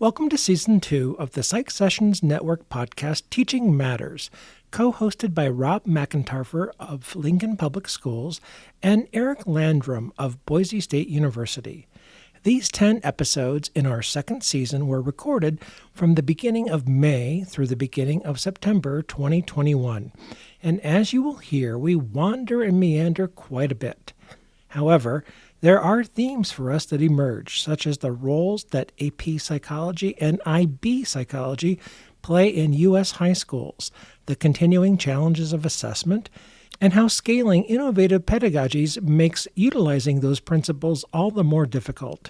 Welcome to Season 2 of the Psych Sessions Network podcast Teaching Matters, co-hosted by Rob McIntarfer of Lincoln Public Schools and Eric Landrum of Boise State University. These 10 episodes in our second season were recorded from the beginning of May through the beginning of September 2021. And as you will hear, we wander and meander quite a bit. However, there are themes for us that emerge, such as the roles that AP Psychology and IB Psychology play in U.S. high schools, the continuing challenges of assessment, and how scaling innovative pedagogies makes utilizing those principles all the more difficult.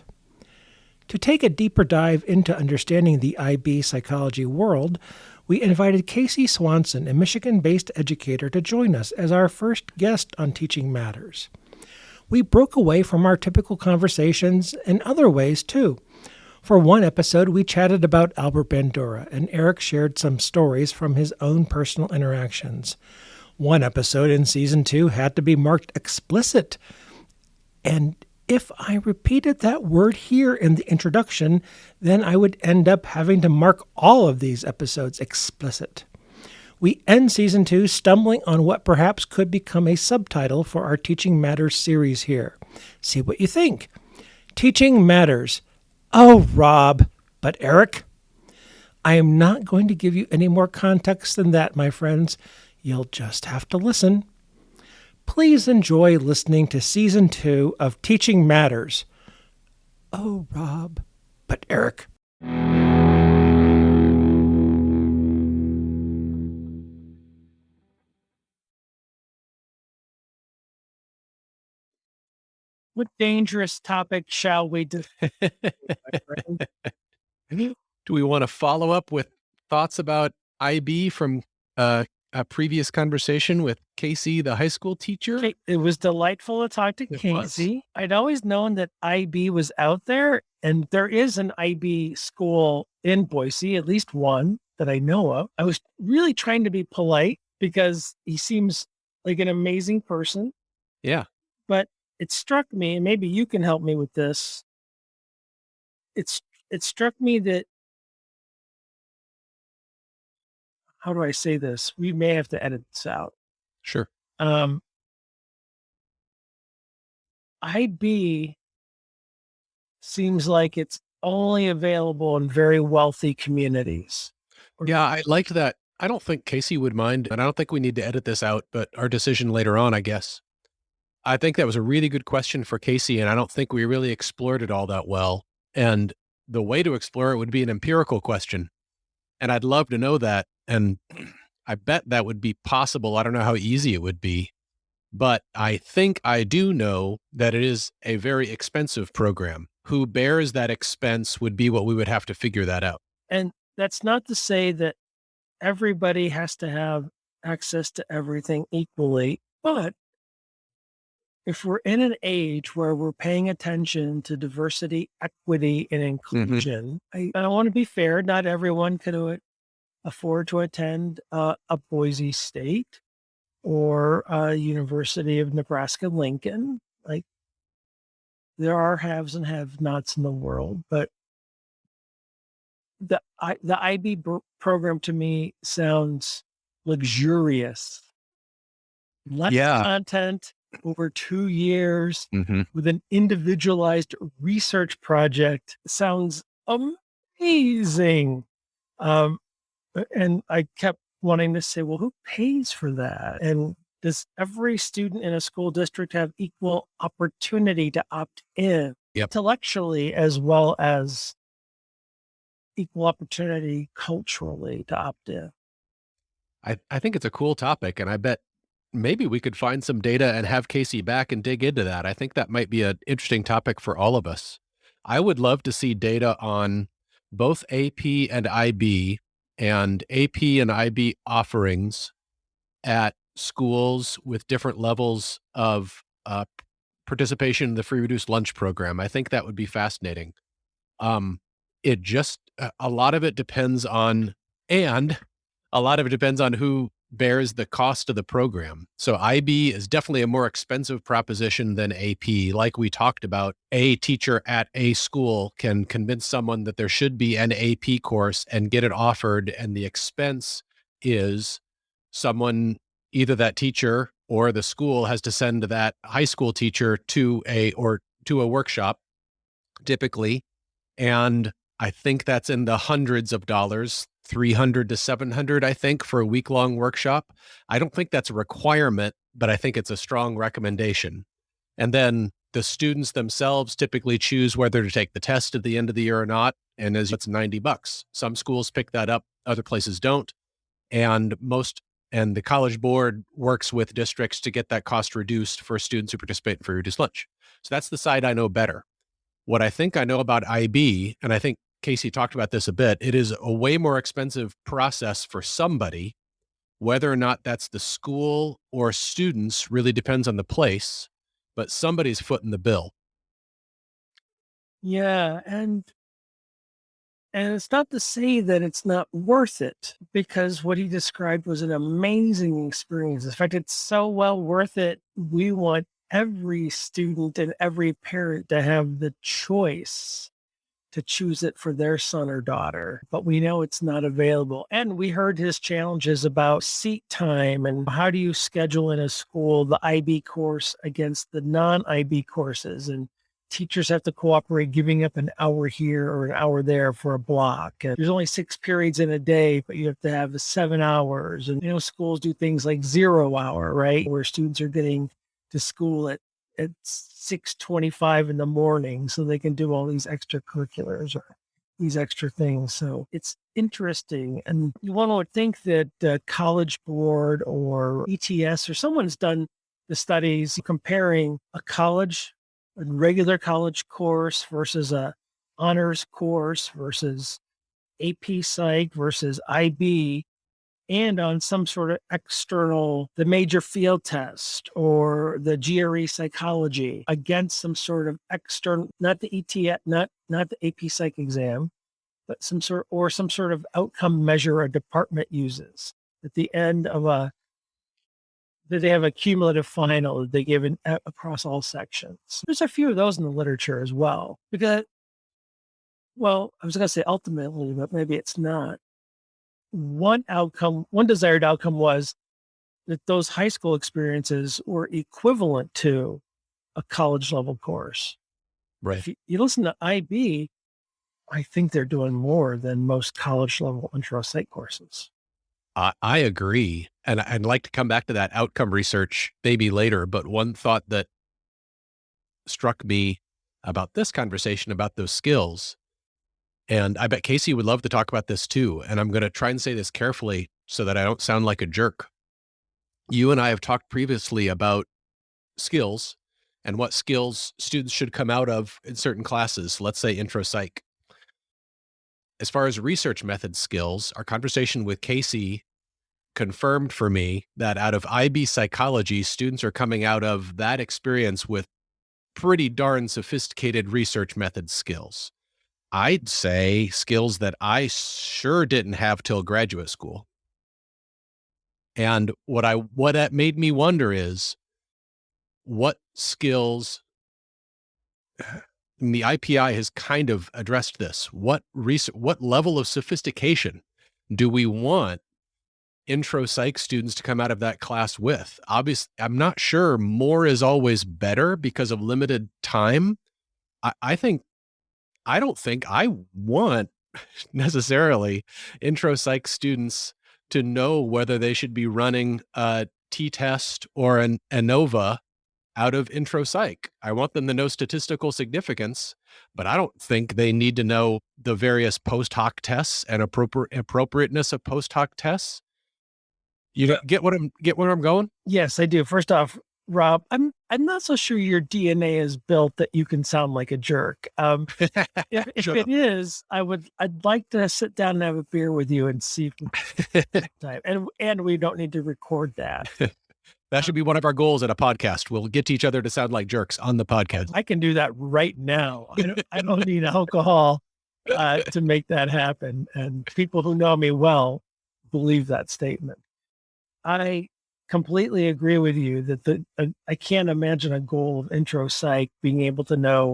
To take a deeper dive into understanding the IB Psychology world, we invited Casey Swanson, a Michigan-based educator, to join us as our first guest on Teaching Matters. We broke away from our typical conversations in other ways, too. For one episode, we chatted about Albert Bandura, and Eric shared some stories from his own personal interactions. One episode in Season 2 had to be marked explicit. And if I repeated that word here in the introduction, then I would end up having to mark all of these episodes explicit. We end Season 2 stumbling on what perhaps could become a subtitle for our Teaching Matters series here. See what you think. Teaching Matters. Oh, Rob, but Eric? I am not going to give you any more context than that, my friends. You'll just have to listen. Please enjoy listening to Season 2 of Teaching Matters. Oh, Rob, but Eric. What dangerous topic shall we do? Do we want to follow up with thoughts about IB from a previous conversation with Casey, the high school teacher? It was delightful to talk to Casey. I'd always known that IB was out there, and there is an IB school in Boise, at least one that I know of. I was really trying to be polite because he seems like an amazing person. Yeah. But it struck me, and maybe you can help me with this. It struck me that, how do I say this? We may have to edit this out. Sure. IB seems like it's only available in very wealthy communities. Yeah, I liked that. I don't think Casey would mind, and I don't think we need to edit this out, but our decision later on, I guess. I think that was a really good question for Casey, and I don't think we really explored it all that well. And the way to explore it would be an empirical question. And I'd love to know that. And I bet that would be possible. I don't know how easy it would be, but I think I do know that it is a very expensive program. Who bears that expense would be what we would have to figure that out. And that's not to say that everybody has to have access to everything equally, but if we're in an age where we're paying attention to diversity, equity, and inclusion, I want to be fair. Not everyone can afford to attend a Boise State or a University of Nebraska-Lincoln. Like, there are haves and have-nots in the world, but the IB program to me sounds luxurious. Less content over 2 years with an individualized research project sounds amazing. And I kept wanting to say, well, who pays for that? And does every student in a school district have equal opportunity to opt in intellectually as well as equal opportunity culturally to opt in? I think it's a cool topic, and I bet maybe we could find some data and have Casey back and dig into that. I think that might be an interesting topic for all of us. I would love to see data on both AP and IB and IB offerings at schools with different levels of participation in the free reduced lunch program. I think that would be fascinating. A lot of it depends on who bears the cost of the program. So IB is definitely a more expensive proposition than AP. Like we talked about, a teacher at a school can convince someone that there should be an AP course and get it offered. And the expense is someone, either that teacher or the school, has to send that high school teacher to a workshop, typically. And I think that's in the hundreds of dollars, 300 to 700, I think, for a week-long workshop. I don't think that's a requirement, but I think it's a strong recommendation. And then the students themselves typically choose whether to take the test at the end of the year or not. And as it's $90. Some schools pick that up, other places don't. And the College Board works with districts to get that cost reduced for students who participate in free reduced lunch. So that's the side I know better. What I think I know about IB, and I think Casey talked about this a bit, it is a way more expensive process for somebody. Whether or not that's the school or students really depends on the place, but somebody's footing the bill. Yeah, and it's not to say that it's not worth it, because what he described was an amazing experience. In fact, it's so well worth it. We want every student and every parent to have the choice to choose it for their son or daughter, but we know it's not available. And we heard his challenges about seat time and how do you schedule in a school the IB course against the non-IB courses. And teachers have to cooperate, giving up an hour here or an hour there for a block. And there's only 6 periods in a day, but you have to have 7 hours. And, schools do things like 0 hour, right? Where students are getting to school at 6:25 in the morning so they can do all these extracurriculars or these extra things. So it's interesting. And one would think that the College Board or ETS or someone's done the studies comparing a regular college course versus a honors course versus AP Psych versus IB, and on some sort of external, the major field test or the GRE psychology against some sort of external, not the ETS, not the AP Psych exam, but some sort of outcome measure a department uses at the end of that they have a cumulative final that they give across all sections. There's a few of those in the literature as well, because, well, I was going to say ultimately, but maybe it's not. One desired outcome was that those high school experiences were equivalent to a college level course. Right. If you listen to IB, I think they're doing more than most college level intro psych courses. I agree. And I'd like to come back to that outcome research maybe later. But one thought that struck me about this conversation about those skills, and I bet Casey would love to talk about this too, and I'm going to try and say this carefully so that I don't sound like a jerk. You and I have talked previously about skills and what skills students should come out of in certain classes, let's say intro psych. As far as research method skills, our conversation with Casey confirmed for me that out of IB psychology, students are coming out of that experience with pretty darn sophisticated research method skills. I'd say skills that I sure didn't have till graduate school. And what that made me wonder is what skills, and the IPI has kind of addressed this. What level of sophistication do we want intro psych students to come out of that class with? Obviously, I'm not sure more is always better because of limited time. I don't think I want necessarily intro psych students to know whether they should be running a t-test or an ANOVA out of intro psych. I want them to know statistical significance, but I don't think they need to know the various post hoc tests and appropriateness of post hoc tests. You get where I'm going? Yes, I do. First off, Rob, I'm not so sure your DNA is built that you can sound like a jerk. If it is, I'd like to sit down and have a beer with you and see if we can time. And we don't need to record that. That should be one of our goals at a podcast. We'll get each other to sound like jerks on the podcast. I can do that right now. I don't need alcohol to make that happen. And people who know me well believe that statement. I completely agree with you that I can't imagine a goal of intro psych being able to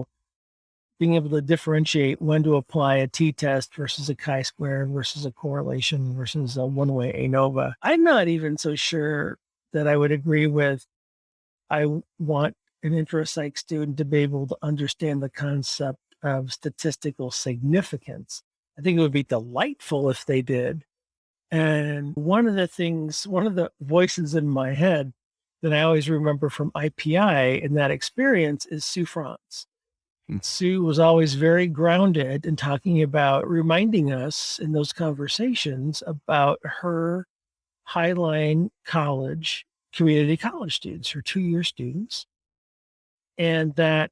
differentiate when to apply a t-test versus a chi-square versus a correlation versus a one-way ANOVA. I'm not even so sure that I would agree with, I want an intro psych student to be able to understand the concept of statistical significance. I think it would be delightful if they did. And one of the voices in my head that I always remember from IPI in that experience is Sue France. Sue was always very grounded in talking about, reminding us in those conversations about her Highline College, community college students, her 2-year students, and that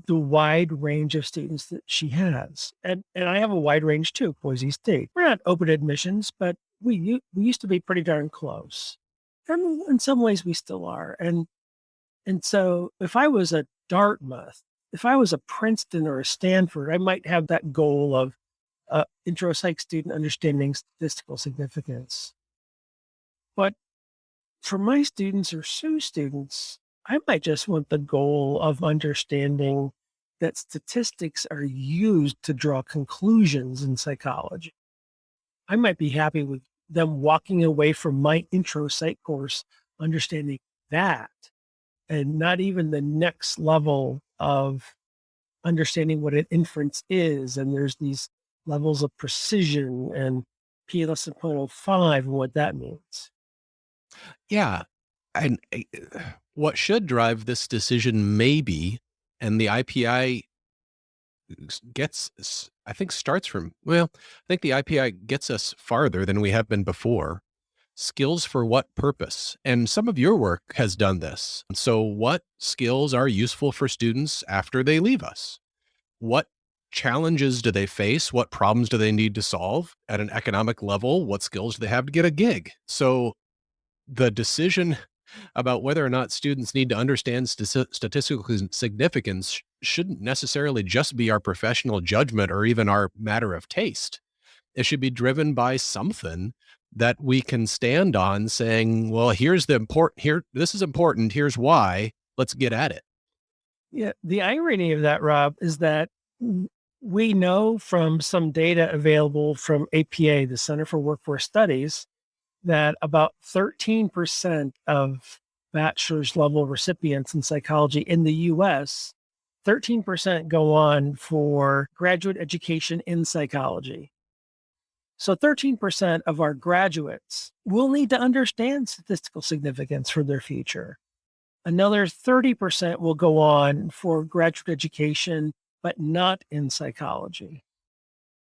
the wide range of students that she has. And I have a wide range too, Boise State. We're not open admissions, but we used to be pretty darn close. And in some ways we still are. And so if I was a Dartmouth, if I was a Princeton or a Stanford, I might have that goal of intro psych student understanding statistical significance. But for my students or Sue students, I might just want the goal of understanding that statistics are used to draw conclusions in psychology. I might be happy with them walking away from my intro psych course understanding that, and not even the next level of understanding what an inference is. And there's these levels of precision and P less than 0.05 and what that means. Yeah. And what should drive this decision maybe, and the IPI I think I think the IPI gets us farther than we have been before. Skills for what purpose? And some of your work has done this. So what skills are useful for students after they leave us? What challenges do they face? What problems do they need to solve at an economic level? What skills do they have to get a gig? So the decision about whether or not students need to understand statistical significance shouldn't necessarily just be our professional judgment or even our matter of taste. It should be driven by something that we can stand on saying, well, this is important. Here's why. Let's get at it. Yeah. The irony of that, Rob, is that we know from some data available from APA, the Center for Workforce Studies, that about 13% of bachelor's level recipients in psychology in the US, 13% go on for graduate education in psychology. So 13% of our graduates will need to understand statistical significance for their future. Another 30% will go on for graduate education, but not in psychology.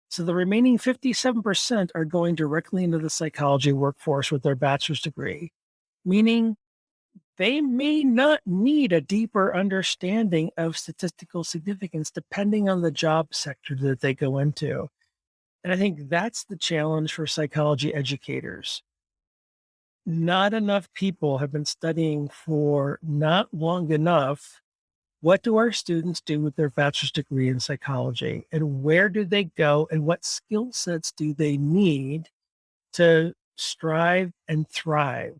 So the remaining 57% are going directly into the psychology workforce with their bachelor's degree, meaning they may not need a deeper understanding of statistical significance depending on the job sector that they go into. And I think that's the challenge for psychology educators. Not enough people have been studying for not long enough. What do our students do with their bachelor's degree in psychology, and where do they go, and what skill sets do they need to strive and thrive?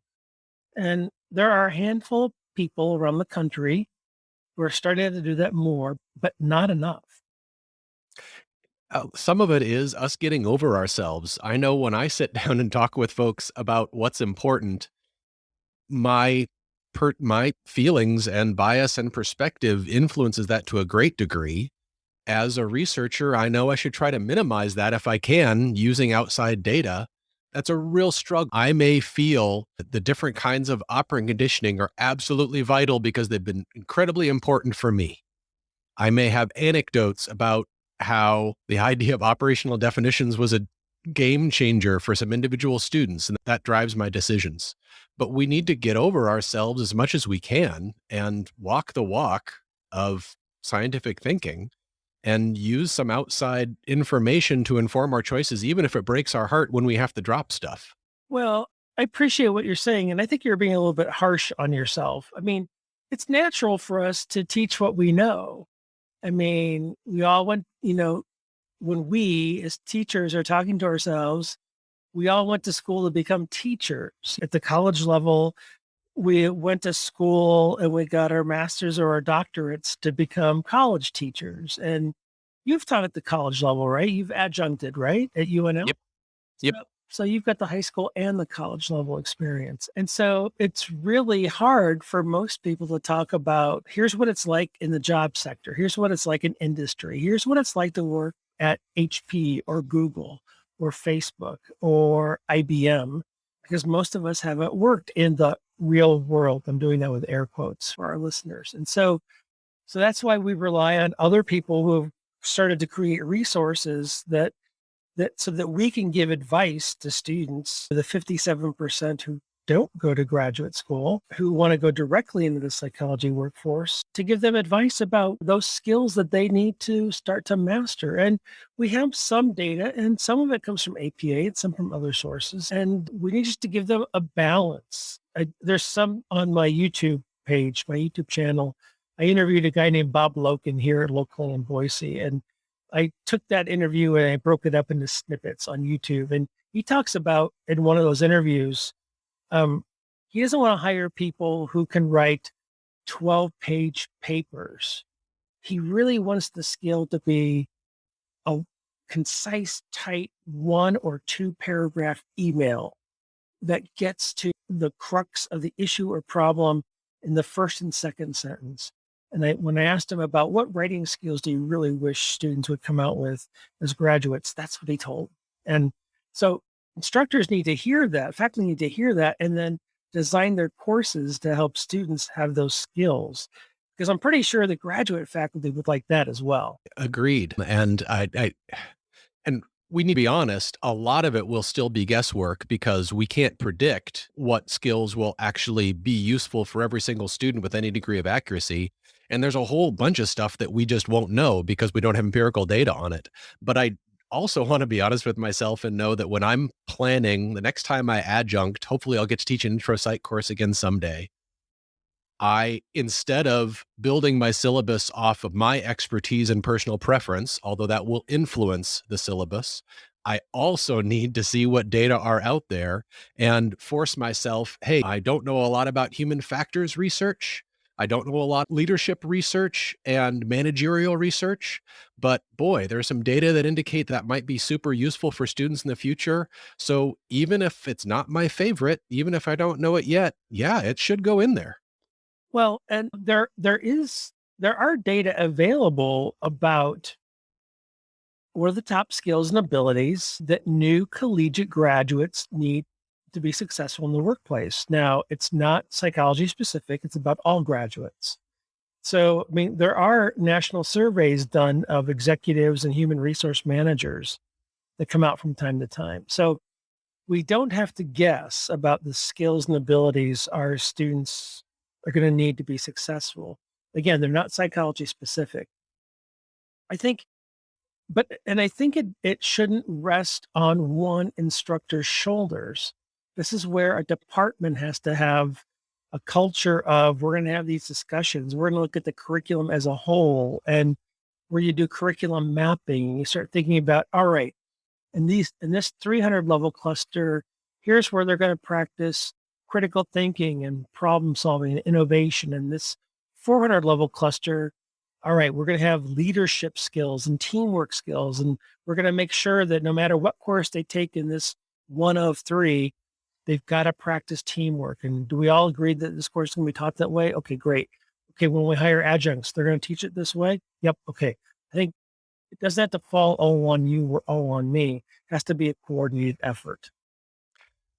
And there are a handful of people around the country who are starting to do that more, but not enough. Some of it is us getting over ourselves. I know when I sit down and talk with folks about what's important, my feelings and bias and perspective influences that to a great degree. As a researcher, I know I should try to minimize that if I can using outside data. That's a real struggle. I may feel that the different kinds of operating conditioning are absolutely vital because they've been incredibly important for me. I may have anecdotes about how the idea of operational definitions was a game changer for some individual students, and that drives my decisions. But we need to get over ourselves as much as we can and walk the walk of scientific thinking and use some outside information to inform our choices, even if it breaks our heart when we have to drop stuff. Well, I appreciate what you're saying, and I think you're being a little bit harsh on yourself. I mean, it's natural for us to teach what we know. I mean, we all went, when we as teachers are talking to ourselves we all went to school to become teachers. At the college level, we went to school and we got our master's or our doctorates to become college teachers. And you've taught at the college level, right? You've adjuncted, right? At UNL? Yep. Yep. So you've got the high school and the college level experience. And so it's really hard for most people to talk about here's what it's like in the job sector. Here's what it's like in industry. Here's what it's like to work at HP or Google or Facebook or IBM, because most of us haven't worked in the real world. I'm doing that with air quotes for our listeners. And so that's why we rely on other people who have started to create resources that so that we can give advice to students, the 57% who don't go to graduate school, who want to go directly into the psychology workforce, to give them advice about those skills that they need to start to master. And we have some data, and some of it comes from APA and some from other sources. And we need just to give them a balance. There's some on my YouTube page, my YouTube channel. I interviewed a guy named Bob Loken here locally in Boise, and I took that interview and I broke it up into snippets on YouTube. And he talks about in one of those interviews, he doesn't want to hire people who can write 12-page papers. He really wants the skill to be a concise, tight 1 or 2 paragraph email that gets to the crux of the issue or problem in the first and second sentence. And when I asked him about what writing skills do you really wish students would come out with as graduates, that's what he told. And so instructors need to hear that, faculty need to hear that, and then design their courses to help students have those skills. Because I'm pretty sure the graduate faculty would like that as well. Agreed. And and we need to be honest, a lot of it will still be guesswork because we can't predict what skills will actually be useful for every single student with any degree of accuracy. And there's a whole bunch of stuff that we just won't know because we don't have empirical data on it. But I also want to be honest with myself and know that when I'm planning the next time I adjunct, hopefully I'll get to teach an intro psych course again someday. Instead of building my syllabus off of my expertise and personal preference, although that will influence the syllabus, I also need to see what data are out there and force myself, hey, I don't know a lot about human factors research. I don't know a lot of leadership research and managerial research, but boy, there's some data that indicate that might be super useful for students in the future. So even if it's not my favorite, even if I don't know it yet, yeah, it should go in there. Well, and there are data available about what are the top skills and abilities that new collegiate graduates need to be successful in the workplace. Now, it's not psychology specific, it's about all graduates. So, I mean, there are national surveys done of executives and human resource managers that come out from time to time. So, we don't have to guess about the skills and abilities our students are going to need to be successful. Again, they're not psychology specific. I think it shouldn't rest on one instructor's shoulders. This is where a department has to have a culture of we're going to have these discussions. We're going to look at the curriculum as a whole, and where you do curriculum mapping, you start thinking about, all right, in this 300 level cluster, here's where they're going to practice critical thinking and problem solving and innovation. And this 400 level cluster, all right, we're going to have leadership skills and teamwork skills. And we're going to make sure that no matter what course they take in this 1 of 3, they've got to practice teamwork. And do we all agree that this course is going to be taught that way? Okay, great. Okay, when we hire adjuncts, they're going to teach it this way? Yep, okay. I think it doesn't have to fall all on you or all on me. It has to be a coordinated effort.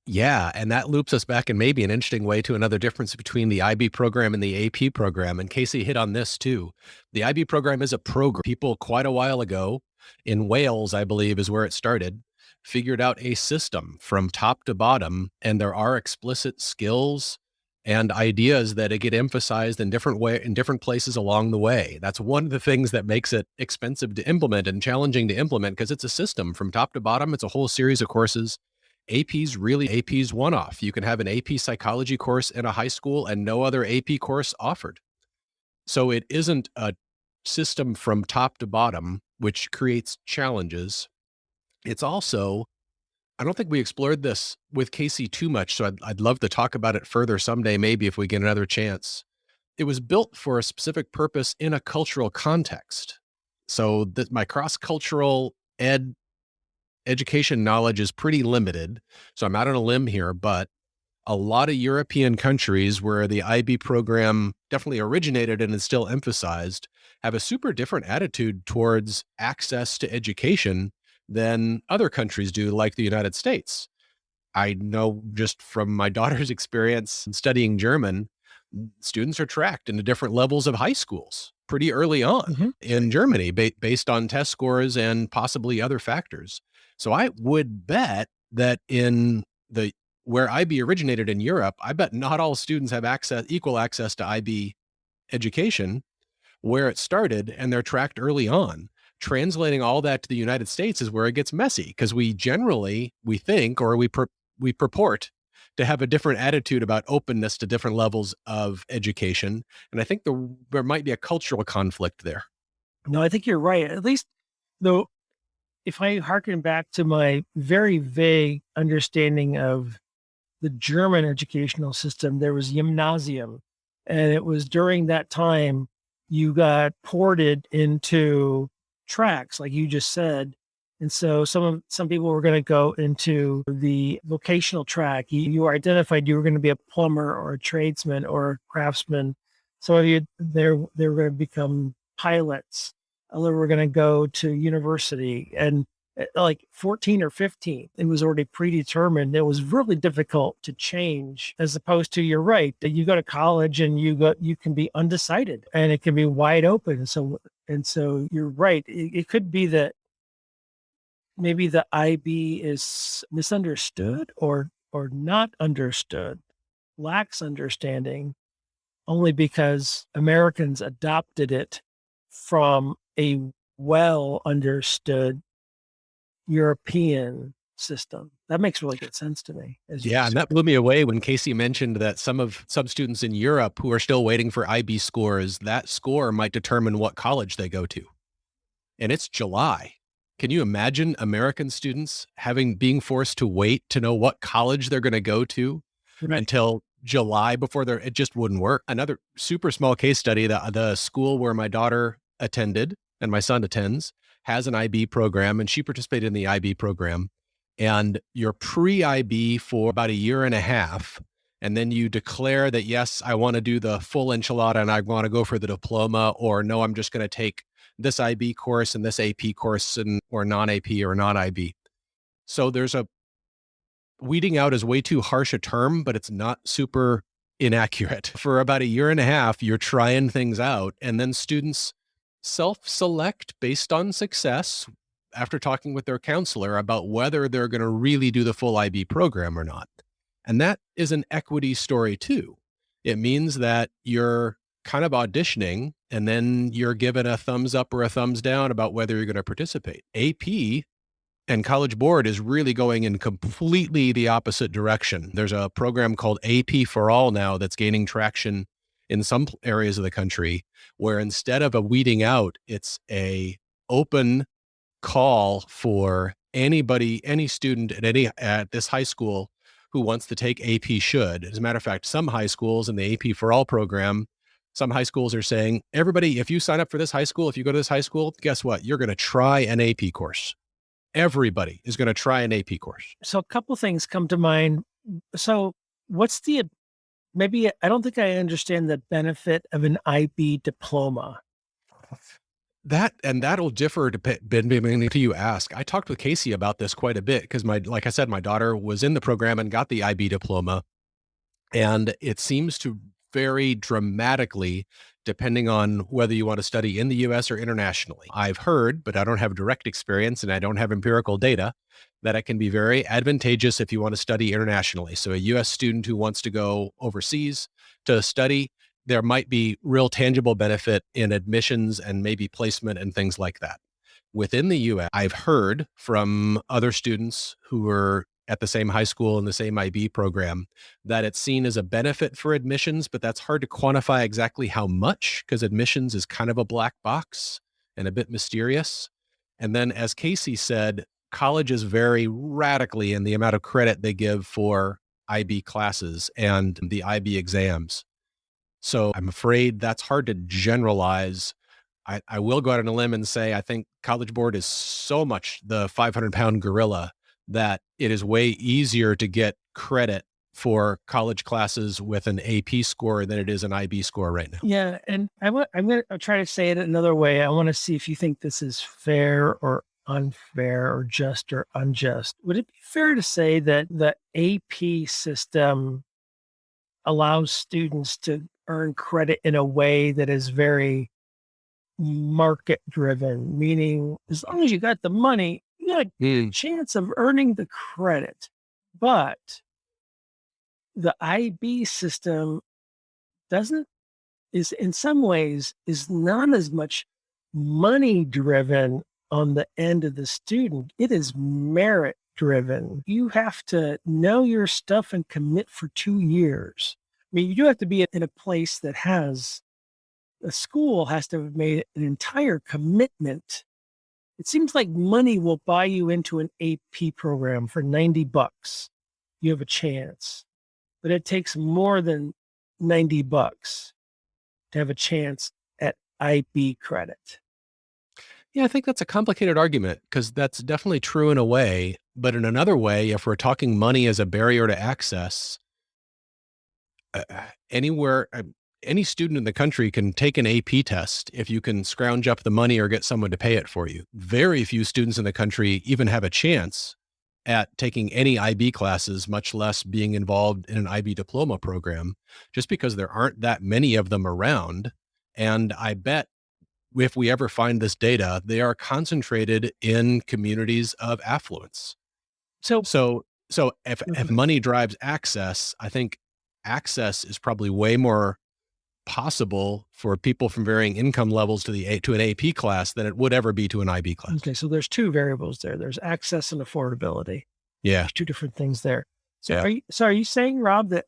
Yeah, and that loops us back in maybe an interesting way to another difference between the IB program and the AP program. And Casey hit on this too. The IB program is a program. People quite a while ago in Wales, I believe, is where it started, figured out a system from top to bottom, and there are explicit skills and ideas that get emphasized in different places along the way. That's one of the things that makes it expensive to implement and challenging to implement because it's a system from top to bottom. It's a whole series of courses. AP's one-off. You can have an AP psychology course in a high school and no other AP course offered. So it isn't a system from top to bottom, which creates challenges. It's also I don't think we explored this with Casey too much, so I'd love to talk about it further someday, maybe if we get another chance. It was built for a specific purpose in a cultural context. So that my cross-cultural education knowledge is pretty limited. So I'm out on a limb here, but a lot of European countries where the IB program definitely originated and is still emphasized have a super different attitude towards access to education than other countries do, like the United States. I know just from my daughter's experience in studying German, students are tracked into different levels of high schools pretty early on in Germany based on test scores and possibly other factors. So I would bet that in the where IB originated in Europe, I bet not all students have equal access to IB education where it started, and they're tracked early on. Translating all that to the United States is where it gets messy because we think, or we purport to have a different attitude about openness to different levels of education. And I think there might be a cultural conflict there. No, I think you're right. At least, though, if I hearken back to my very vague understanding of the German educational system, there was Gymnasium. And it was during that time you got ported into tracks, like you just said. And so some people were going to go into the vocational track. You were identified you were going to be a plumber or a tradesman or a craftsman. Some of you they were going to become pilots. Other were going to go to university, and like 14 or 15, it was already predetermined. It was really difficult to change, as opposed to, you're right, that you go to college and you can be undecided and it can be wide open. And so you're right. It could be that maybe the IB is misunderstood or not understood, lacks understanding, only because Americans adopted it from a well understood European system. That makes really good sense to me. Yeah, and that blew me away when Casey mentioned that some students in Europe who are still waiting for IB scores, that score might determine what college they go to. And it's July. Can you imagine American students being forced to wait to know what college they're going to go to until July before it just wouldn't work. Another super small case study, the school where my daughter attended and my son attends has an IB program, and she participated in the IB program. And you're pre-IB for about a year and a half. And then you declare that, yes, I want to do the full enchilada and I want to go for the diploma, or no, I'm just going to take this IB course and this AP course or non-AP or non-IB. So weeding out is way too harsh a term, but it's not super inaccurate. For about a year and a half, you're trying things out, and then students self-select based on success after talking with their counselor about whether they're going to really do the full IB program or not. And that is an equity story too. It means that you're kind of auditioning and then you're given a thumbs up or a thumbs down about whether you're going to participate. AP and College Board is really going in completely the opposite direction. There's a program called AP for All now that's gaining traction in some areas of the country, where instead of a weeding out, it's a open call for anybody, any student at this high school who wants to take AP should. As a matter of fact, some high schools in the AP for All program, some high schools are saying, everybody, if you sign up for this high school, if you go to this high school, guess what? You're going to try an AP course. Everybody is going to try an AP course. So a couple things come to mind. So maybe I don't think I understand the benefit of an IB diploma. That'll differ depending to you ask. I talked with Casey about this quite a bit because like I said, my daughter was in the program and got the IB diploma, and it seems to vary dramatically depending on whether you want to study in the US or internationally. I've heard, but I don't have direct experience and I don't have empirical data, that it can be very advantageous if you want to study internationally. So a US student who wants to go overseas to study, there might be real tangible benefit in admissions and maybe placement and things like that. Within the US, I've heard from other students who are at the same high school in the same IB program that it's seen as a benefit for admissions, but that's hard to quantify exactly how much, because admissions is kind of a black box and a bit mysterious. And then, as Casey said, colleges vary radically in the amount of credit they give for IB classes and the IB exams. So I'm afraid that's hard to generalize. I will go out on a limb and say I think College Board is so much the 500-pound gorilla that it is way easier to get credit for college classes with an AP score than it is an IB score right now. Yeah, and I'm going to try to say it another way. I want to see if you think this is fair or unfair or just or unjust. Would it be fair to say that the AP system allows students to earn credit in a way that is very market driven, meaning as long as you got the money, you got a chance of earning the credit. But the IB system is in some ways is not as much money driven on the end of the student. It is merit driven. You have to know your stuff and commit for 2 years. I mean, you do have to be in a place that has a school has to have made an entire commitment. It seems like money will buy you into an AP program for $90. You have a chance, but it takes more than $90 to have a chance at IB credit. Yeah, I think that's a complicated argument because that's definitely true in a way. But in another way, if we're talking money as a barrier to access, any student in the country can take an AP test if you can scrounge up the money or get someone to pay it for you. Very few students in the country even have a chance at taking any IB classes, much less being involved in an IB diploma program, just because there aren't that many of them around. And I bet if we ever find this data, they are concentrated in communities of affluence. So if money drives access, I think access is probably way more possible for people from varying income levels to an AP class than it would ever be to an IB class. Okay, so there's two variables there. There's access and affordability. Yeah. There's two different things there. So Yeah. are you saying, Rob, that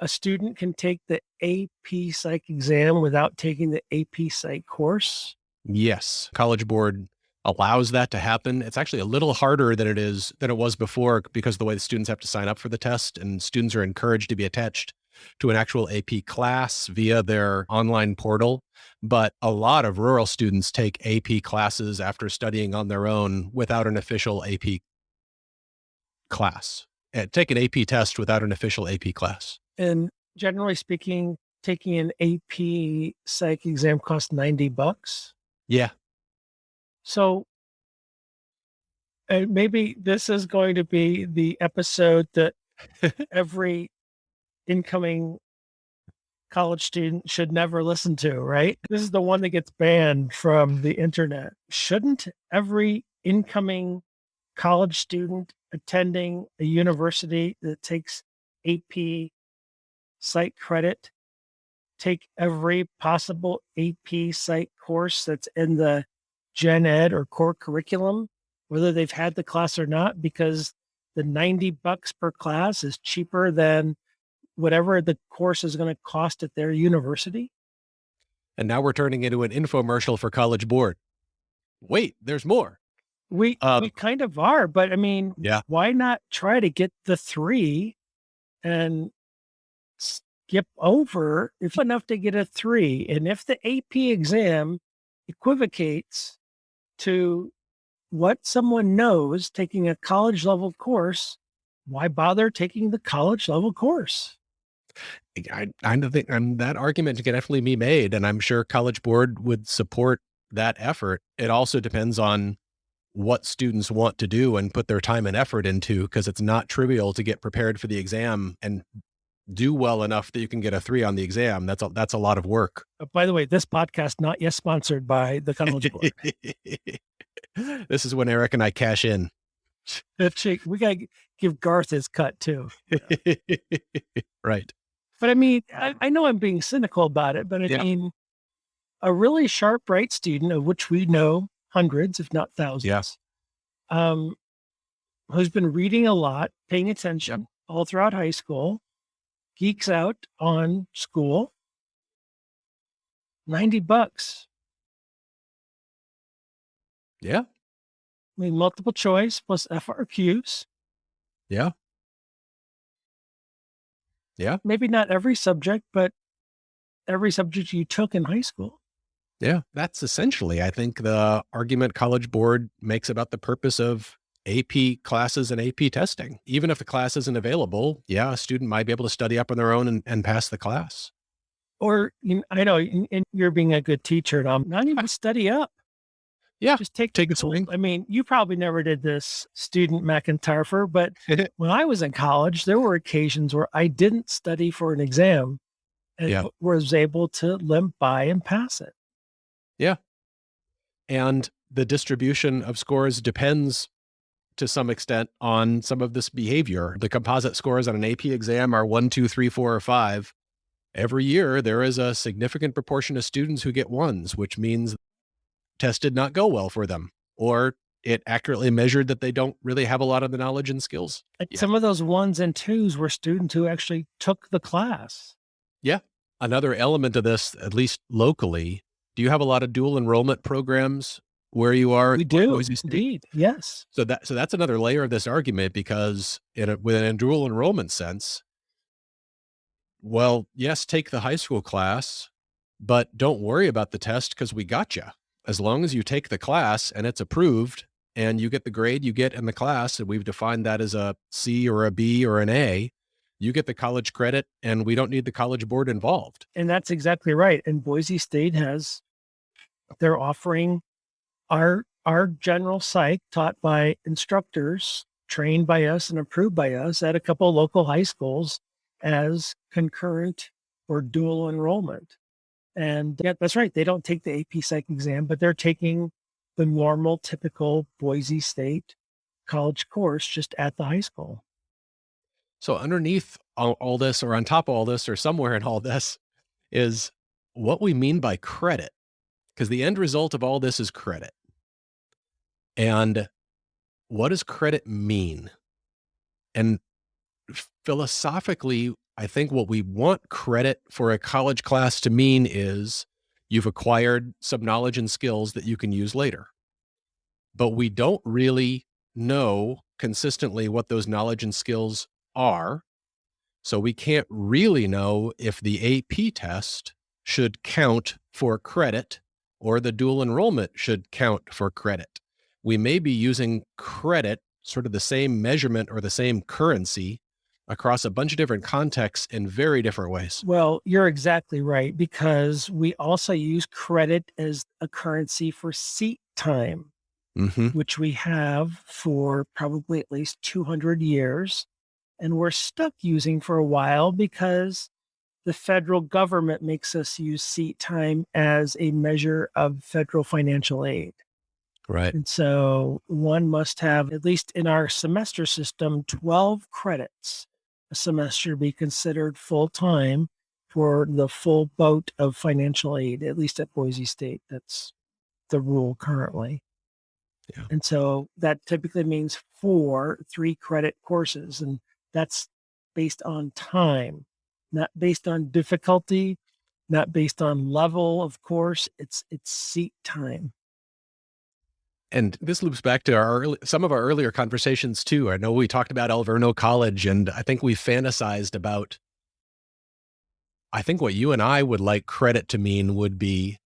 a student can take the AP Psych exam without taking the AP Psych course? Yes. College Board allows that to happen. It's actually a little harder than it was before because of the way the students have to sign up for the test, and students are encouraged to be attached to an actual AP class via their online portal. But a lot of rural students take AP classes after studying on their own without an official AP class. Take an AP test without an official AP class. And generally speaking, taking an AP Psych exam costs $90. Yeah. So maybe this is going to be the episode that every incoming college student should never listen to, right? This is the one that gets banned from the internet. Shouldn't every incoming college student attending a university that takes AP Psych credit take every possible AP Psych course that's in the gen ed or core curriculum, whether they've had the class or not, because the $90 per class is cheaper than whatever the course is going to cost at their university? And now we're turning into an infomercial for College Board. Wait, there's more. We kind of are, but I mean, why not try to get the 3 and skip over if enough to get a 3? And if the AP exam equivocates to what someone knows taking a college level course, why bother taking the college level course? I think that argument can definitely be made, and I'm sure College Board would support that effort. It also depends on what students want to do and put their time and effort into, because it's not trivial to get prepared for the exam and do well enough that you can get a 3 on the exam. That's a lot of work. By the way, this podcast not yet sponsored by the College Board. This is when Eric and I cash in. We got to give Garth his cut too. Right. But I mean, I know I'm being cynical about it, but I mean, a really sharp, bright student, of which we know hundreds, if not thousands, who's been reading a lot, paying attention all throughout high school, geeks out on school, $90. Yeah. I mean, multiple choice plus FRQs. Yeah. Yeah. Maybe not every subject, but every subject you took in high school. Yeah. That's essentially, I think, the argument College Board makes about the purpose of AP classes and AP testing. Even if the class isn't available, yeah, a student might be able to study up on their own and pass the class. Or, I know and you're being a good teacher, and I'm not even study up. Yeah. Just take a swing. I mean, you probably never did this, student McIntyre, but when I was in college, there were occasions where I didn't study for an exam and was able to limp by and pass it. Yeah. And the distribution of scores depends to some extent on some of this behavior. The composite scores on an AP exam are 1, 2, 3, 4, or 5. Every year, there is a significant proportion of students who get 1s, which means test did not go well for them, or it accurately measured that they don't really have a lot of the knowledge and skills. Some of those 1s and 2s were students who actually took the class. Yeah. Another element of this, at least locally, do you have a lot of dual enrollment programs where you are? We do, indeed. Yes. So that's another layer of this argument, because within a dual enrollment sense, well, yes, take the high school class, but don't worry about the test because we got you. As long as you take the class and it's approved and you get the grade you get in the class, and we've defined that as a C or a B or an A, you get the college credit and we don't need the College Board involved. And that's exactly right. And Boise State they're offering our general psych taught by instructors trained by us and approved by us at a couple of local high schools as concurrent or dual enrollment. And yeah, that's right. They don't take the AP Psych exam, but they're taking the normal, typical Boise State college course just at the high school. So underneath all this, or on top of all this, or somewhere in all this, is what we mean by credit. Because the end result of all this is credit. And what does credit mean? And philosophically, I think what we want credit for a college class to mean is you've acquired some knowledge and skills that you can use later. But we don't really know consistently what those knowledge and skills are. So we can't really know if the AP test should count for credit or the dual enrollment should count for credit. We may be using credit, sort of the same measurement or the same currency, across a bunch of different contexts in very different ways. Well, you're exactly right, because we also use credit as a currency for seat time, which we have for probably at least 200 years. And we're stuck using for a while because the federal government makes us use seat time as a measure of federal financial aid. Right. And so one must have, at least in our semester system, 12 credits a semester to be considered full-time for the full boat of financial aid, at least at Boise State. That's the rule currently. Yeah. And so that typically means 4 3-credit courses. And that's based on time, not based on difficulty, not based on level of course. It's seat time. And this loops back to some of our earlier conversations too. I know we talked about Alverno College, and I think we fantasized about, I think what you and I would like credit to mean would be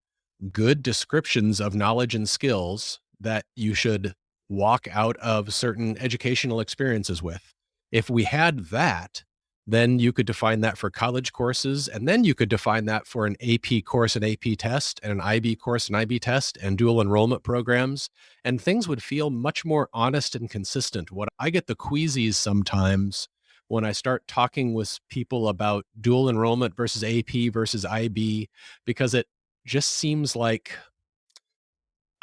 good descriptions of knowledge and skills that you should walk out of certain educational experiences with. If we had that, then you could define that for college courses, and then you could define that for an AP course and AP test, and an IB course and IB test, and dual enrollment programs, and things would feel much more honest and consistent. What I get the queasies sometimes when I start talking with people about dual enrollment versus AP versus IB, because it just seems like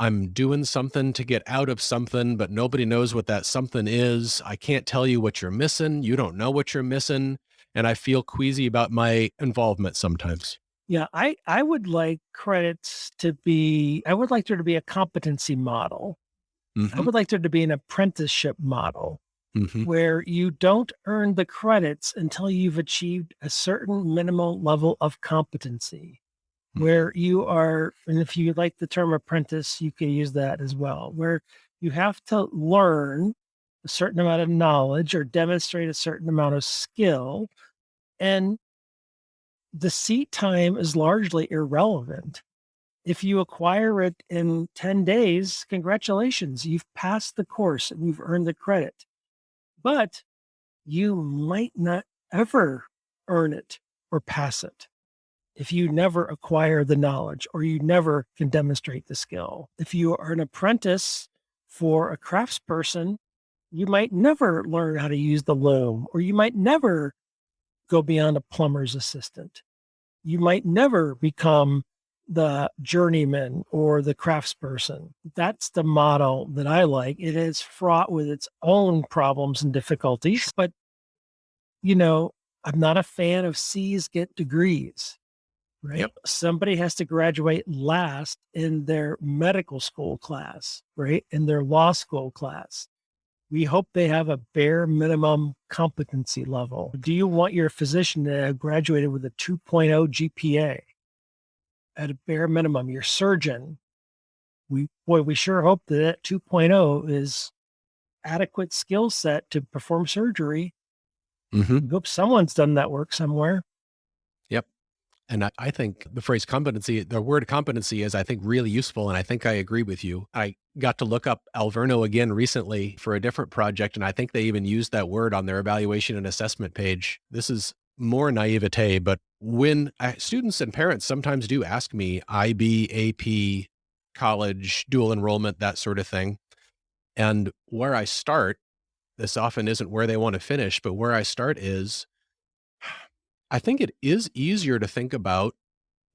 I'm doing something to get out of something, but nobody knows what that something is. I can't tell you what you're missing. You don't know what you're missing. And I feel queasy about my involvement sometimes. Yeah, I would like credits to be, I would like there to be a competency model. I would like there to be an apprenticeship model where you don't earn the credits until you've achieved a certain minimal level of competency. Where you are, and if you like the term apprentice, you can use that as well, where You have to learn a certain amount of knowledge or demonstrate a certain amount of skill. And the seat time is largely irrelevant. If you acquire it in 10 days, congratulations, you've passed the course and you've earned the credit. But you might not ever earn it or pass it if you never acquire the knowledge or you never can demonstrate the skill. If you are an apprentice for a craftsperson, you might never learn how to use the loom, or you might never go beyond a plumber's assistant. You might never become the journeyman or the craftsperson. That's the model that I like. It is fraught with its own problems and difficulties, but I'm not a fan of C's get degrees, right? Yep. Somebody has to graduate last in their medical school class, right? In their law school class. We hope they have a bare minimum competency level. Do you want your physician to have graduated with a 2.0 GPA? At a bare minimum, your surgeon, we sure hope that 2.0 is adequate skill set to perform surgery. Mm-hmm. We hope someone's done that work somewhere. Yep. And I think the phrase competency, the word competency is, I think, really useful. And I think I agree with you. I got to look up Alverno again recently for a different project. And I think they even used that word on their evaluation and assessment page. This is more naivete, but when students and parents sometimes do ask me IB, AP, college, dual enrollment, that sort of thing. And where I start, this often isn't where they want to finish, but where I start is, I think it is easier to think about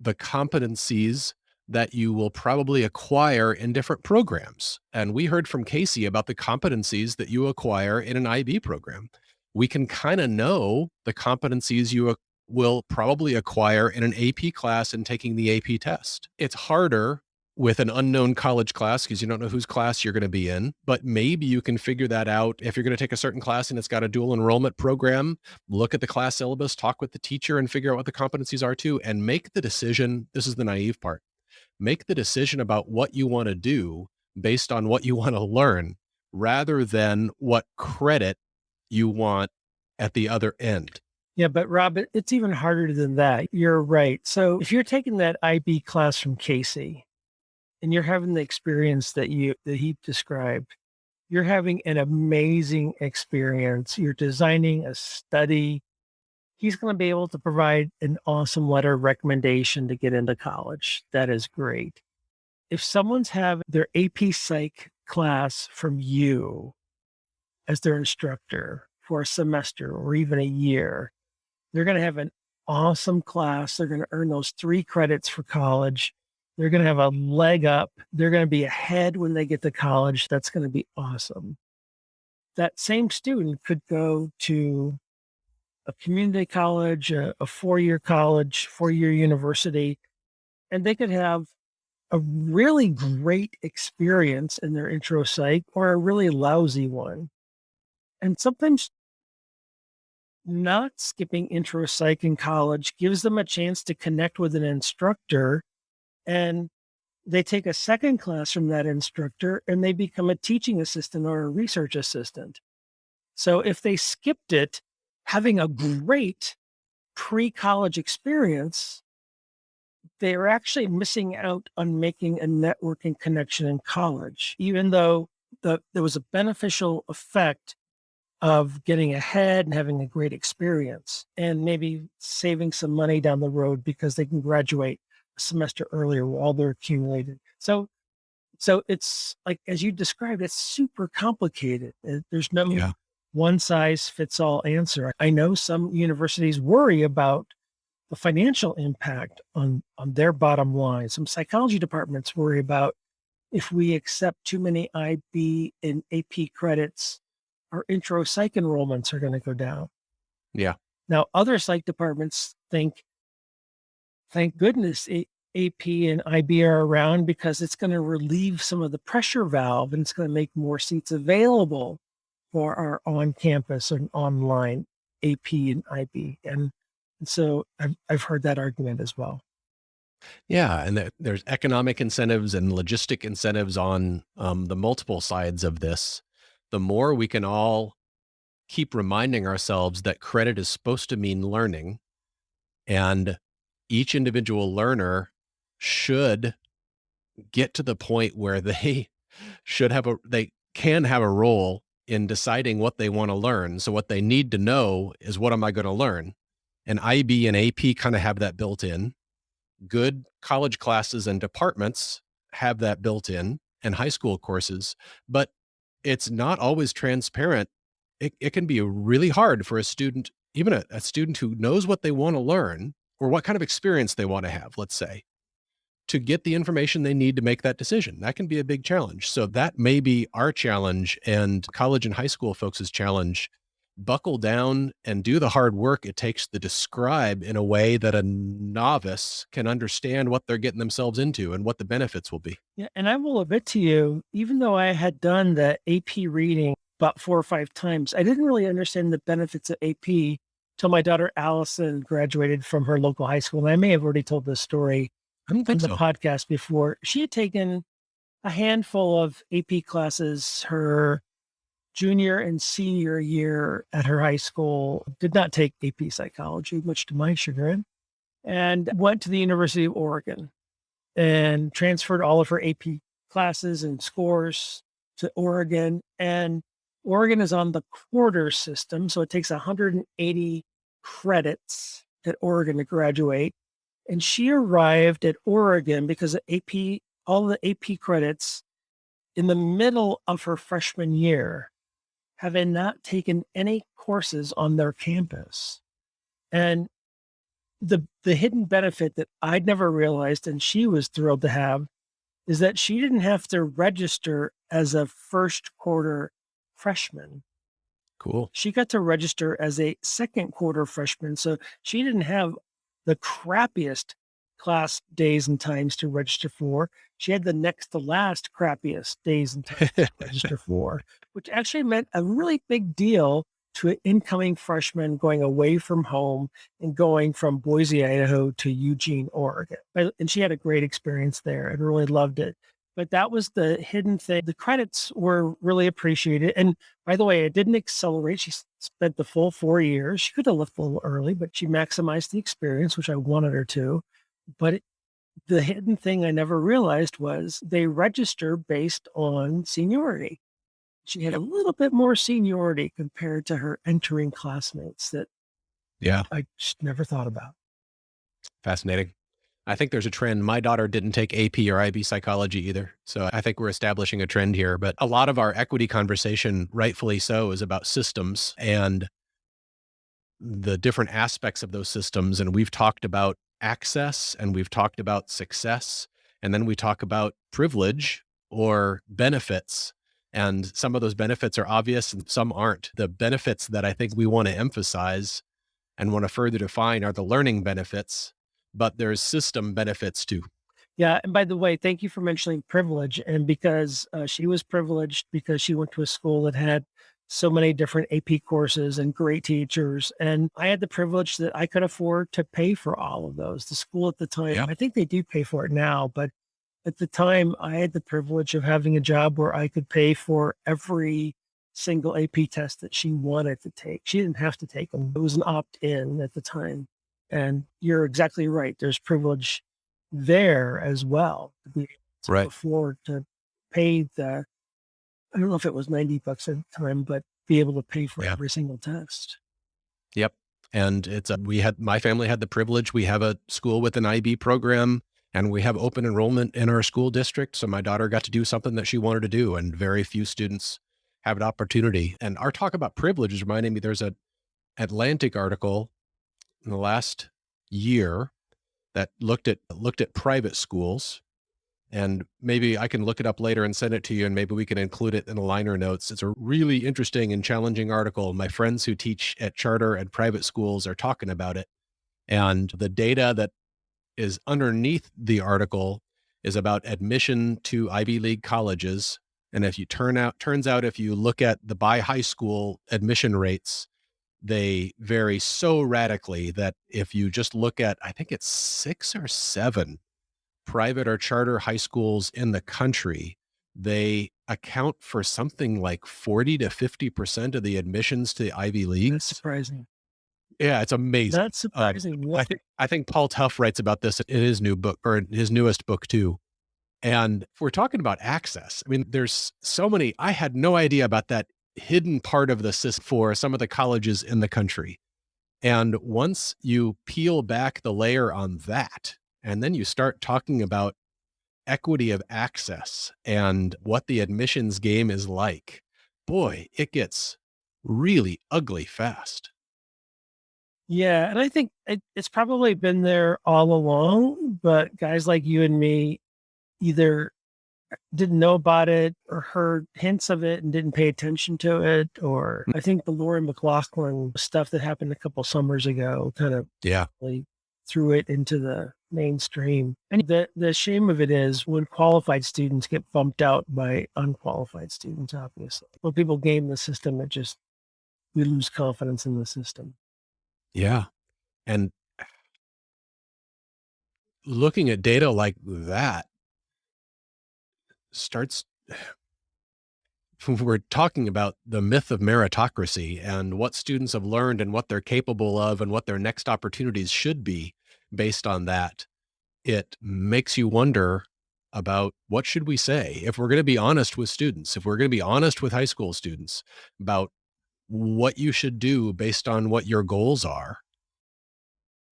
the competencies that you will probably acquire in different programs. And we heard from Casey about the competencies that you acquire in an IB program. We can kind of know the competencies you will probably acquire in an AP class and taking the AP test. It's harder with an unknown college class because you don't know whose class you're going to be in, but maybe you can figure that out. If you're going to take a certain class and it's got a dual enrollment program, look at the class syllabus, talk with the teacher and figure out what the competencies are too, and make the decision. This is the naive part. Make the decision about what you want to do based on what you want to learn rather than what credit you want at the other end. Yeah, but Rob, it's even harder than that. You're right. So if you're taking that IB class from Casey and you're having the experience that he described, you're having an amazing experience. You're designing a study. He's going to be able to provide an awesome letter of recommendation to get into college. That is great. If someone's having their AP Psych class from you as their instructor for a semester or even a year, they're going to have an awesome class. They're going to earn those 3 credits for college. They're going to have a leg up. They're going to be ahead when they get to college. That's going to be awesome. That same student could go to a community college, a 4-year college, 4-year university, and they could have a really great experience in their intro psych or a really lousy one. And sometimes not skipping intro psych in college gives them a chance to connect with an instructor, and they take a second class from that instructor and they become a teaching assistant or a research assistant. So if they skipped it, having a great pre-college experience, they are actually missing out on making a networking connection in college, even though there was a beneficial effect of getting ahead and having a great experience and maybe saving some money down the road because they can graduate a semester earlier while they're accumulated. So it's like, as you described, it's super complicated. There's no one size fits all answer. I know some universities worry about the financial impact on their bottom line. Some psychology departments worry about if we accept too many IB and AP credits, our intro psych enrollments are going to go down. Yeah. Now, other psych departments think, thank goodness AP and IB are around because it's going to relieve some of the pressure valve and it's going to make more seats available for our on-campus and online AP and IB. And so I've heard that argument as well. Yeah, and there's economic incentives and logistic incentives on the multiple sides of this. The more we can all keep reminding ourselves that credit is supposed to mean learning, and each individual learner should get to the point where they they can have a role in deciding what they want to learn. So what they need to know is, what am I going to learn? And IB and AP kind of have that built in. Good college classes and departments have that built in, and high school courses, but it's not always transparent. It can be really hard for a student, even a student who knows what they want to learn or what kind of experience they want to have, let's say, to get the information they need to make that decision. That can be a big challenge. So that may be our challenge and college and high school folks' challenge. Buckle down and do the hard work it takes to describe in a way that a novice can understand what they're getting themselves into and what the benefits will be. Yeah, and I will admit to you, even though I had done the AP reading about 4 or 5 times, I didn't really understand the benefits of AP till my daughter Allison graduated from her local high school. And I may have already told this story I don't on think the so. podcast before. She had taken a handful of AP classes her junior and senior year at her high school, did not take AP psychology, much to my chagrin, and went to the University of Oregon and transferred all of her AP classes and scores to Oregon. And Oregon is on the quarter system, so it takes 180 credits at Oregon to graduate. And she arrived at Oregon because of AP, all the AP credits in the middle of her freshman year, having not taken any courses on their campus. And the hidden benefit that I'd never realized, and she was thrilled to have, is that she didn't have to register as a first quarter freshman. Cool. She got to register as a second quarter freshman. So she didn't have the crappiest class days and times to register for. She had the next to last crappiest days and times to register for, which actually meant a really big deal to an incoming freshman going away from home and going from Boise, Idaho to Eugene, Oregon. And she had a great experience there and really loved it. But that was the hidden thing. The credits were really appreciated. And by the way, it didn't accelerate. She spent the full 4 years. She could have left a little early, but she maximized the experience, which I wanted her to. But the hidden thing I never realized was they register based on seniority. She had a little bit more seniority compared to her entering classmates that I just never thought about. Fascinating. I think there's a trend. My daughter didn't take AP or IB psychology either. So I think we're establishing a trend here. But a lot of our equity conversation, rightfully so, is about systems and the different aspects of those systems. And we've talked about access and we've talked about success. And then we talk about privilege or benefits. And some of those benefits are obvious and some aren't. The benefits that I think we want to emphasize and want to further define are the learning benefits, but there's system benefits too. Yeah. And by the way, thank you for mentioning privilege. And because she was privileged because she went to a school that had so many different AP courses and great teachers. And I had the privilege that I could afford to pay for all of those. The school at the time, I think they do pay for it now, but at the time I had the privilege of having a job where I could pay for every single AP test that she wanted to take. She didn't have to take them. It was an opt-in at the time. And you're exactly right. There's privilege there as well to be able to afford to pay the, I don't know if it was $90 at the time, but be able to pay for every single test. Yep. And it's my family had the privilege. We have a school with an IB program and we have open enrollment in our school district. So my daughter got to do something that she wanted to do, and very few students have an opportunity. And our talk about privilege is reminding me, there's an Atlantic article in the last year that looked at private schools, and maybe I can look it up later and send it to you, and maybe we can include it in the liner notes. It's a really interesting and challenging article. My friends who teach at charter and private schools are talking about it. And the data that is underneath the article is about admission to Ivy League colleges. And if you turns out if you look at the by high school admission rates, they vary so radically that if you just look at, I think it's 6 or 7 private or charter high schools in the country, they account for something like 40 to 50% of the admissions to the Ivy Leagues. That's surprising. Yeah, it's amazing. That's surprising. I think Paul Tough writes about this in his new book, or his newest book too. And if we're talking about access, I mean, there's so many. I had no idea about that hidden part of the system for some of the colleges in the country. And once you peel back the layer on that, and then you start talking about equity of access and what the admissions game is like, boy, it gets really ugly fast. Yeah. And I think it's probably been there all along, but guys like you and me either didn't know about it or heard hints of it and didn't pay attention to it. Or I think the Lori McLaughlin stuff that happened a couple summers ago kind of really threw it into the mainstream. And the shame of it is when qualified students get bumped out by unqualified students, obviously. When people game the system, we lose confidence in the system. Yeah. And looking at data like that starts, we're talking about the myth of meritocracy and what students have learned and what they're capable of and what their next opportunities should be based on that. It makes you wonder about what should we say if we're going to be honest with students, if we're going to be honest with high school students about what you should do based on what your goals are.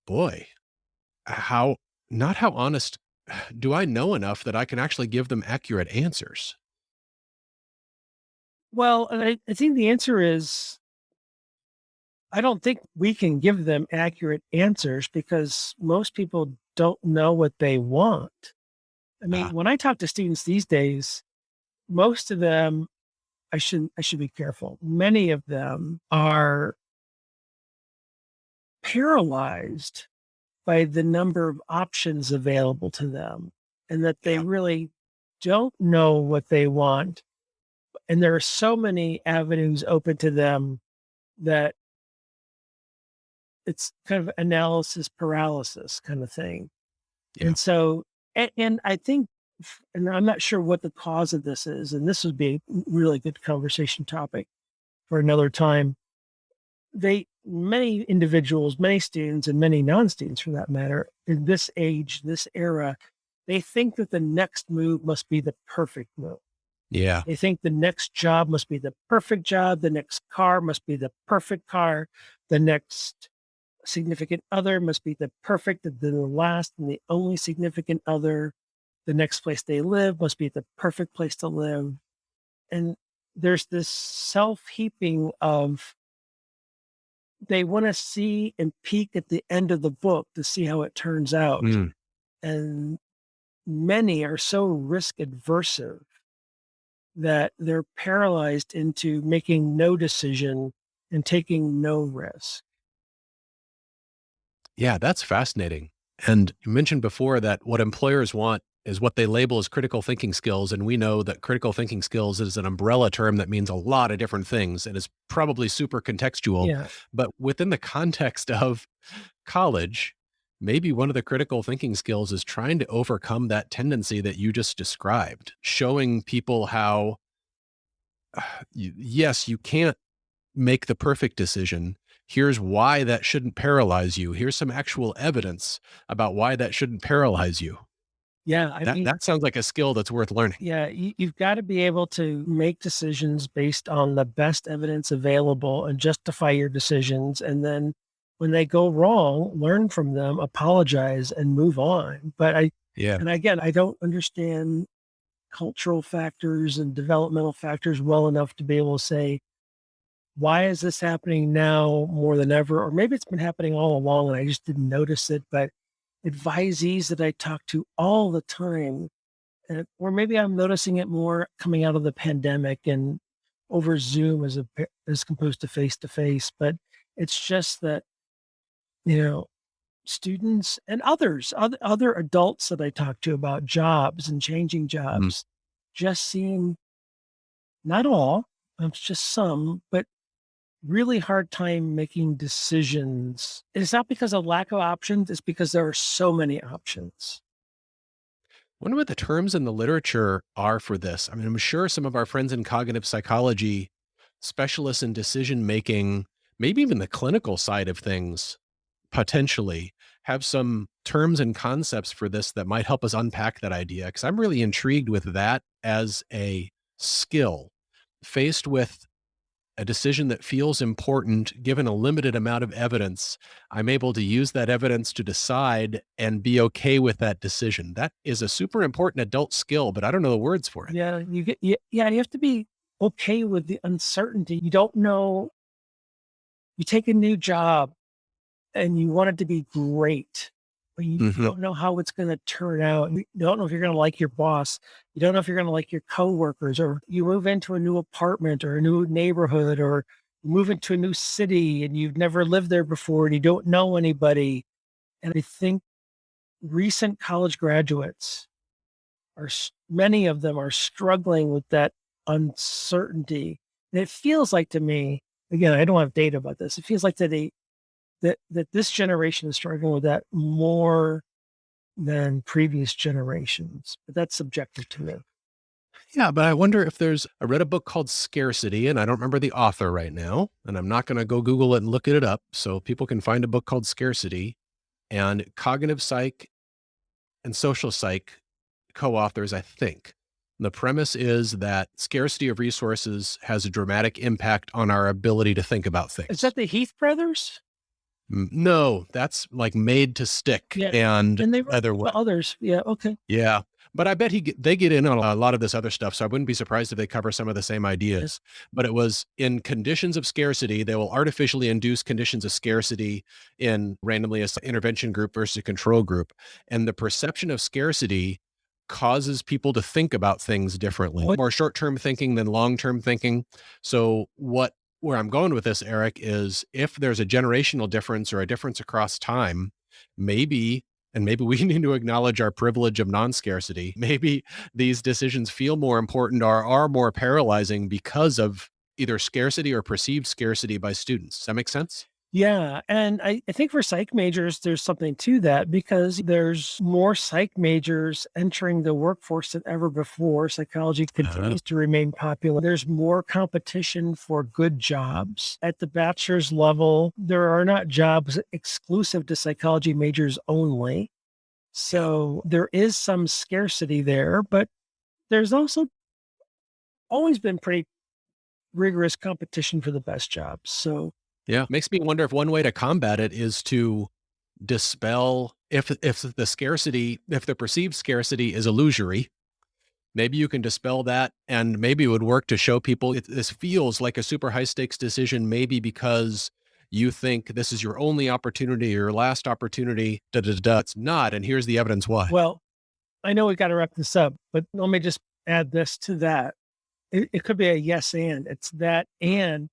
Boy, not how honest do I know enough that I can actually give them accurate answers? Well, I think the answer is I don't think we can give them accurate answers because most people don't know what they want. I mean, when I talk to students these days, most of them, I should be careful. Many of them are paralyzed by the number of options available to them and that they really don't know what they want. And there are so many avenues open to them that it's kind of analysis paralysis kind of thing. Yeah. And so, and I think, and I'm not sure what the cause of this is, and this would be a really good conversation topic for another time. Many individuals, many students, and many non-students for that matter, in this age, this era, they think that the next move must be the perfect move. Yeah. They think the next job must be the perfect job. The next car must be the perfect car. The next significant other must be the perfect, and then the last and the only significant other. The next place they live must be the perfect place to live. And there's this self-heaping of they want to see and peek at the end of the book to see how it turns out. And many are so risk aversive that they're paralyzed into making no decision and taking no risk. Yeah, that's fascinating. And you mentioned before that what employers want is what they label as critical thinking skills. And we know that critical thinking skills is an umbrella term that means a lot of different things and is probably super contextual. Yeah. But within the context of college, maybe one of the critical thinking skills is trying to overcome that tendency that you just described, showing people how, yes, you can't make the perfect decision. Here's why that shouldn't paralyze you. Here's some actual evidence about why that shouldn't paralyze you. Yeah. That sounds like a skill that's worth learning. Yeah. You've got to be able to make decisions based on the best evidence available and justify your decisions. And then when they go wrong, learn from them, apologize, and move on. But and again, I don't understand cultural factors and developmental factors well enough to be able to say, why is this happening now more than ever? Or maybe it's been happening all along and I just didn't notice it. But advisees that I talk to all the time, or maybe I'm noticing it more coming out of the pandemic and over Zoom as opposed to face. But it's just that, students and other adults that I talk to about jobs and changing jobs, just seeing, not all, it's just some, but really hard time making decisions. It's not because of lack of options, it's because there are so many options. Wonder what the terms in the literature are for this. I mean, I'm sure some of our friends in cognitive psychology, specialists in decision making, maybe even the clinical side of things, potentially have some terms and concepts for this that might help us unpack that idea. Because I'm really intrigued with that as a skill. Faced with a decision that feels important, given a limited amount of evidence, I'm able to use that evidence to decide and be okay with that decision. That is a super important adult skill, but I don't know the words for it. Yeah, you have to be okay with the uncertainty. You don't know. You take a new job and you want it to be great, but you don't know how it's going to turn out. You don't know if you're going to like your boss. You don't know if you're going to like your coworkers, or you move into a new apartment or a new neighborhood, or you move into a new city and you've never lived there before and you don't know anybody. And I think recent college graduates many of them are struggling with that uncertainty. And it feels like to me, again, I don't have data about this. It feels like that this generation is struggling with that more than previous generations, but that's subjective to me. Yeah, but I wonder if I read a book called Scarcity, and I don't remember the author right now, and I'm not going to go Google it and look it up. So people can find a book called Scarcity, and cognitive psych and social psych co-authors, I think. The premise is that scarcity of resources has a dramatic impact on our ability to think about things. Is that the Heath brothers? No, that's like Made to Stick Yeah. and they wrote others. Yeah. Okay. Yeah. But I bet they get in on a lot of this other stuff. So I wouldn't be surprised if they cover some of the same ideas. But it was in conditions of scarcity, they will artificially induce conditions of scarcity in randomly a intervention group versus a control group. And the perception of scarcity causes people to think about things differently, more short-term thinking than long-term thinking. So where I'm going with this, Eric, is if there's a generational difference or a difference across time, maybe we need to acknowledge our privilege of non-scarcity. Maybe these decisions feel more important or are more paralyzing because of either scarcity or perceived scarcity by students. Does that make sense? Yeah. And I think for psych majors, there's something to that because there's more psych majors entering the workforce than ever before. Psychology continues to remain popular. There's more competition for good jobs. At the bachelor's level, there are not jobs exclusive to psychology majors only. So there is some scarcity there, but there's also always been pretty rigorous competition for the best jobs. So yeah, makes me wonder if one way to combat it is to dispel if the perceived scarcity is illusory. Maybe you can dispel that, and maybe it would work to show people this feels like a super high stakes decision, maybe because you think this is your only opportunity, your last opportunity. It's not, and here's the evidence why. Well, I know we got to wrap this up, but let me just add this to that. It could be a yes and. It's that and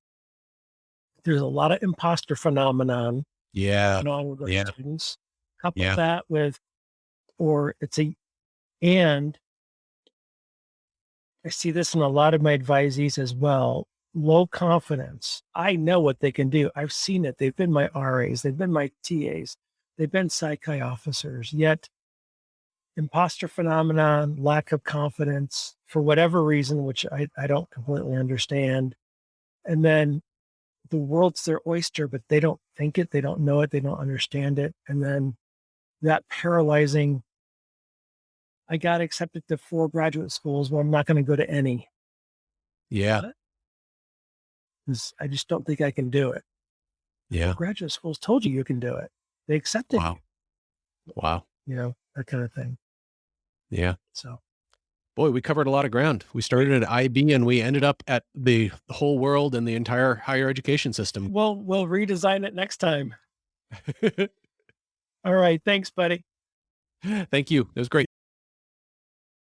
there's a lot of imposter phenomenon going on with our students. Couple that with, or it's and I see this in a lot of my advisees as well. Low confidence. I know what they can do. I've seen it. They've been my RAs. They've been my TAs. They've been psych officers. Yet imposter phenomenon, lack of confidence for whatever reason, which I don't completely understand. And then the world's their oyster, but they don't think it. They don't know it. They don't understand it. And then that paralyzing, I got accepted to 4 graduate schools where I'm not going to go to any. Yeah. I just don't think I can do it. Yeah. Graduate schools told you can do it. They accepted you. Wow. You know, that kind of thing. Yeah. So, boy, we covered a lot of ground. We started at IB and we ended up at the whole world and the entire higher education system. We'll redesign it next time. All right. Thanks, buddy. Thank you. It was great.